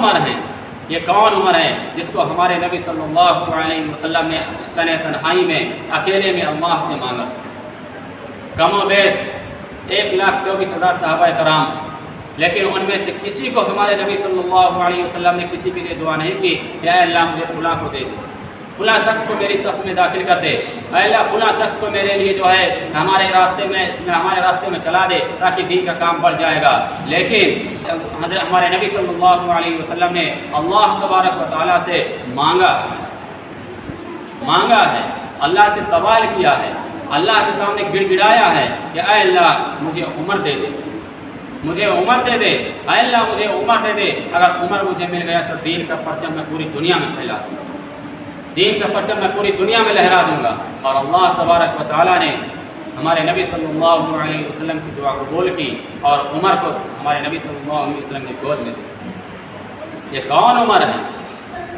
عمر ہیں، یہ کون عمر ہے جس کو ہمارے نبی صلی اللہ علیہ وسلم نے سنہ تنہائی میں اکیلے میں اللہ سے مانگا؟ کم و بیش 1,24,000 صحابہ کرام، لیکن ان میں سے کسی کو ہمارے نبی صلی اللہ علیہ وسلم نے کسی کے لیے دعا نہیں کی کہ اے اللہ مجھے فلاں کو دے دے، فلاں شخص کو میری صف میں داخل کر دے، اے اللہ فلاں شخص کو میرے لیے جو ہے ہمارے راستے میں چلا دے تاکہ دین کا کام بڑھ جائے گا۔ لیکن ہمارے نبی صلی اللہ علیہ وسلم نے اللہ تبارک و تعالیٰ سے مانگا ہے، اللہ سے سوال کیا ہے، اللہ کے سامنے گڑ گڑایا ہے کہ اے اللہ مجھے عمر دے دے، مجھے عمر دے دے، اے اللہ مجھے عمر دے دے۔ اگر عمر مجھے مل گیا تو دین کا پرچم میں پوری دنیا میں پھیلا دوں گا، دین کا پرچم میں پوری دنیا میں لہرا دوں گا۔ اور اللہ تبارک و تعالیٰ نے ہمارے نبی صلی اللہ علیہ وسلم کی دعا قبول کی اور عمر کو ہمارے نبی صلی اللہ علیہ وسلم کی گود میں دی۔ یہ کون عمر ہے؟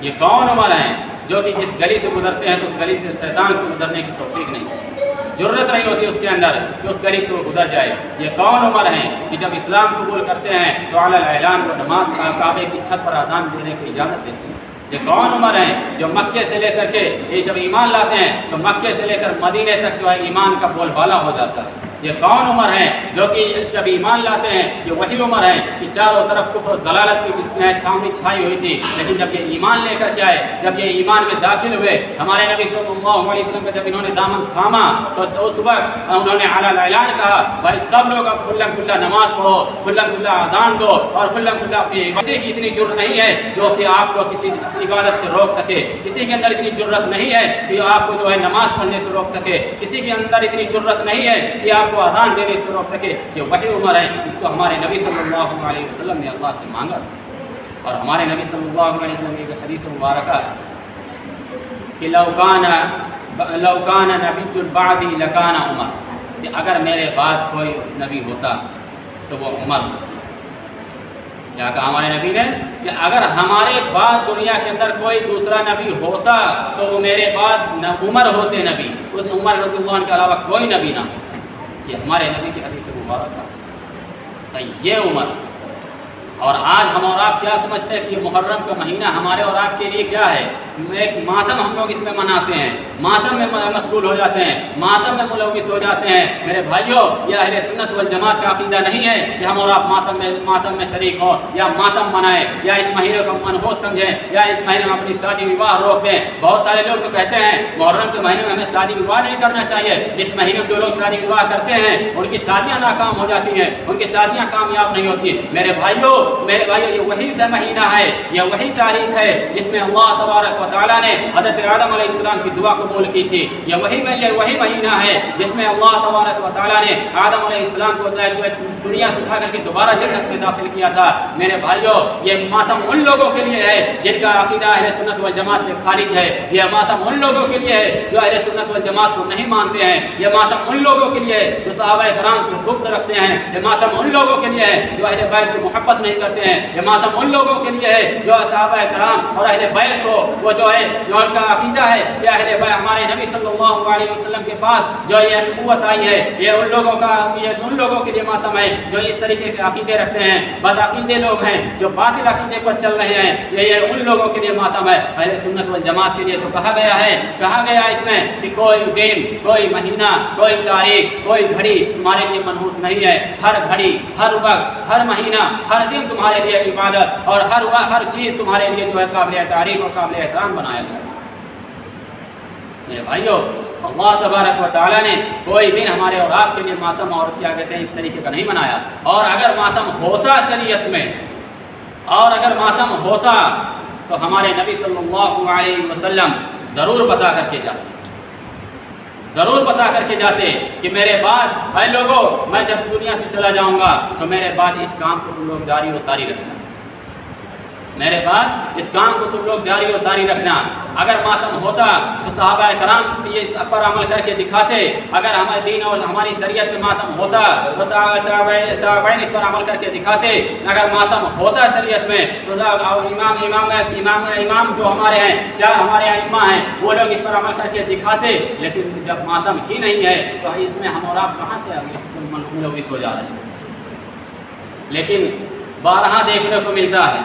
یہ کون عمر ہے جو کہ جس گلی سے گزرتے ہیں تو اس گلی سے شیطان کو گزرنے کی توفیق نہیں، ضرورت نہیں ہوتی اس کے اندر کہ اس گلی سے وہ گزر جائے۔ یہ کون عمر ہیں کہ جب اسلام قبول کرتے ہیں تو علی الاعلان کو نماز کعبے کی چھت پر اذان دینے کی اجازت دیتے ہیں۔ یہ کون عمر ہیں جو مکے سے لے کر کے یہ جب ایمان لاتے ہیں تو مکے سے لے کر مدینے تک جو ہے ایمان کا بول بالا ہو جاتا ہے۔ یہ کون عمر ہیں جو کہ جب ایمان لاتے ہیں، یہ وہی عمر ہے کہ چاروں طرف کفر و ضلالت کی چھاؤنی چھائی ہوئی تھی، لیکن جب یہ ایمان لے کر کے آئے، جب یہ ایمان میں داخل ہوئے، ہمارے نبی صلی اللہ علیہ وسلم کا جب انہوں نے دامن تھاما تو اس وقت انہوں نے علی الاعلان کہا بھائی سب لوگ اب کھلا کھلا نماز پڑھو، کھلا کھلا اذان دو اور کھلا کھلا اپنی کسی کی اتنی ضرورت نہیں ہے جو کہ آپ کو کسی عبادت سے روک سکے، کسی کے اندر اتنی ضرورت نہیں ہے کہ آپ کو جو ہے نماز پڑھنے سے روک سکے، کسی کے اندر اتنی ضرورت نہیں ہے کہ آپ کو اذان دینے سے روک سکے۔ یہ وہی عمر ہے جس کو ہمارے نبی صلی اللہ علیہ وسلم نے اللہ سے مانگا، اور ہمارے نبی صلی اللہ علیہ وسلم کی حدیث مبارکہ کہ لو کان نبی بعدی لکان عمر، کہ اگر میرے بعد کوئی نبی ہوتا تو وہ عمر ہوتا۔ کیا کہا ہمارے نبی نے کہ اگر ہمارے بعد دنیا کے اندر کوئی دوسرا نبی ہوتا تو وہ میرے بعد عمر ہوتے نبی، اس عمر رضی اللہ عنہ کے علاوہ کوئی نبی نہ ہوتا۔ یہ ہمارے نبی کی حدیث مبارکہ ہے۔ یہ عمر، اور آج ہم اور آپ کیا سمجھتے ہیں کہ یہ محرم کا مہینہ ہمارے اور آپ کے لیے کیا ہے؟ ایک ماتم ہم لوگ اس میں مناتے ہیں، ماتم میں مشغول ہو جاتے ہیں، ماتم میں ملوث ہو جاتے ہیں۔ میرے بھائیوں، یہ اہل سنت والجماعت کا عقیدہ نہیں ہے کہ ہم اور آپ ماتم میں شریک ہوں یا ماتم منائیں یا اس مہینے کو منحوس سمجھیں یا اس مہینے میں اپنی شادی وواہ روک دیں۔ بہت سارے لوگ تو کہتے ہیں محرم کے مہینے میں ہمیں شادی وواہ نہیں کرنا چاہیے، اس مہینے میں جو لوگ شادی وواہ کرتے ہیں ان کی شادیاں ناکام ہو جاتی ہیں، ان کی شادیاں کامیاب نہیں ہوتی۔ میرے بھائیوں یہ وہی مہینہ ہے، یہ وہی تاریخ ہے جس میں اللہ تبارک و تعالیٰ نے حضرت آدم علیہ السلام کی دعا قبول کی تھی۔ یہ وہی مہینہ ہے جس میں اللہ تبارک و تعالیٰ نے آدم علیہ السلام کو دنیا سے اٹھا کر کے دوبارہ جنت میں داخل کیا تھا۔ میرے بھائیوں، یہ ماتم ان لوگوں کے لیے ہے جن کا عقیدہ اہل سنت والجماعت سے خارج ہے، یہ ماتم ان لوگوں کے لیے ہے جو اہل سنت والجماعت کو نہیں مانتے ہیں، یہ ماتم ان لوگوں کے لیے ہے جو صحابہ کرام سے بغض رکھتے ہیں، یہ ماتم ان لوگوں کے لیے ہے جو اہل بیت سے محبت نہیں کرتے ہیں، یہ ماتم ان لوگوں کے لیے ہے جو صحابہ کرام اور اہل بیت کو وہ جو ہے جو ان کا عقیدہ ہے کہ اہل بیت ہمارے نبی صلی اللہ علیہ وسلم کے پاس جو یہ نبوت آئی ہے، یہ ان لوگوں کے لیے ماتم ہے جو اس طریقے کے عقیدے رکھتے ہیں، بد عقیدے لوگ ہیں جو باطل عقیدے پر چل رہے ہیں، یہ ان لوگوں کے لیے ماتم ہے۔ اہل سنت والجماعت کے لیے تو کہا گیا اس میں کہ کوئی دن، کوئی مہینہ، کوئی تاریخ، کوئی گھڑی تمہارے لیے منحوس نہیں ہے، ہر گھڑی، ہر وقت، ہر مہینہ، ہر دن تمہارے لیے عبادت اور ہر چیز تمہارے لیے جو ہے قابل تعریف اور قابل احترام بنایا گیا۔ میرے بھائیوں، اللہ تبارک و تعالیٰ نے کوئی دن ہمارے اور آپ کے لیے ماتم اور کیا کہتے ہیں اس طریقے کا نہیں منایا، اور اگر ماتم ہوتا شریعت میں، اور اگر ماتم ہوتا تو ہمارے نبی صلی اللہ علیہ وسلم ضرور بتا کر کے جاتے کہ میرے بعد اے لوگوں، میں جب دنیا سے چلا جاؤں گا تو میرے بعد اس کام کو تم لوگ جاری و ساری رکھنا، میرے بعد اس کام کو تم لوگ جاری و ساری رکھنا۔ اگر ماتم ہوتا تو صحابہ کرام اس پر عمل کر کے دکھاتے، اگر ہمارے دین اور ہماری شریعت میں ماتم ہوتا تو تابعین اس پر عمل کر کے دکھاتے، اگر ماتم ہوتا شریعت میں تو امام جو ہمارے ہیں، چار ہمارے ائمہ ہیں، وہ لوگ اس پر عمل کر کے دکھاتے، لیکن جب ماتم ہی نہیں ہے تو اس میں ہم اور آپ کہاں سے ملوث ہو جا رہے ہیں۔ لیکن بارہا دیکھنے کو ملتا ہے